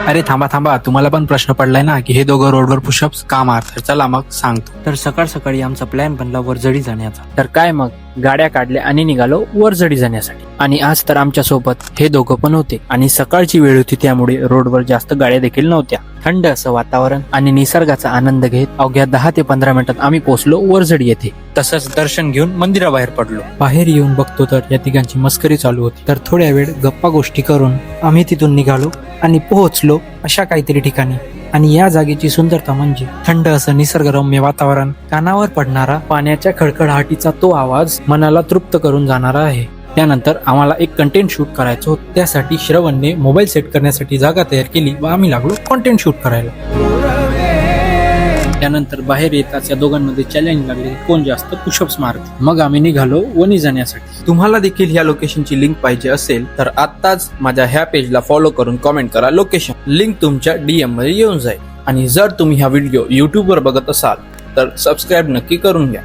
अरे थांबा थांबा, तुम्हाला पण प्रश्न पडलाय ना की हे दोघं रोडवर पुशअप्स का मारतात? चला मग सांगतो. तर सकाळ सकाळी आमचा प्लॅन बनला वरजडी जाण्याचा. तर काय मग गाड्या काढल्या आणि निघालो वरजडी जाण्यासाठी. आणि आज तर आमच्या सोबत हे दोघं पण होते. आणि सकाळची वेळ होती त्यामुळे रोडवर जास्त गाड्या देखील नव्हत्या. थंड असं वातावरण आणि निसर्गाचा आनंद घेत अवघ्या 10 ते 15 मिनिटात आम्ही पोहोचलो वरजडी येथे. तसंच दर्शन घेऊन मंदिराबाहेर पडलो. बाहेर येऊन बघतो तर या तिघांची मस्करी चालू होती. तर थोड्या वेळ गप्पा गोष्टी करून आम्ही तिथून निघालो आणि पोहोचलो अशा काहीतरी ठिकाणी. आणि या जागेची सुंदरता म्हणजे थंड असं निसर्गरम्य वातावरण, कानावर पडणारा पाण्याच्या खडखडाटीचा तो आवाज मनाला तृप्त करून जाणारा आहे. त्यानंतर आम्हाला एक कंटेंट शूट करायचं होतं. त्यासाठी श्रवणने मोबाईल सेट करण्यासाठी जागा तयार केली व आम्ही लागलो कंटेंट शूट करायला. त्यानंतर बाहेर येताच या दोघांमध्ये चॅलेंज लागले, कोण जास्त पुशअप्स मारते. मग आम्ही निघालो वणी जाण्यासाठी. तुम्हाला देखील ह्या लोकेशनची लिंक पाहिजे असेल तर आत्ताच माझ्या ह्या पेजला फॉलो करून कमेंट करा लोकेशन. लिंक तुमच्या DM मध्ये येऊन जाईल. आणि जर तुम्ही हा व्हिडिओ YouTube वर बघत असाल तर सबस्क्राईब नक्की करून घ्या.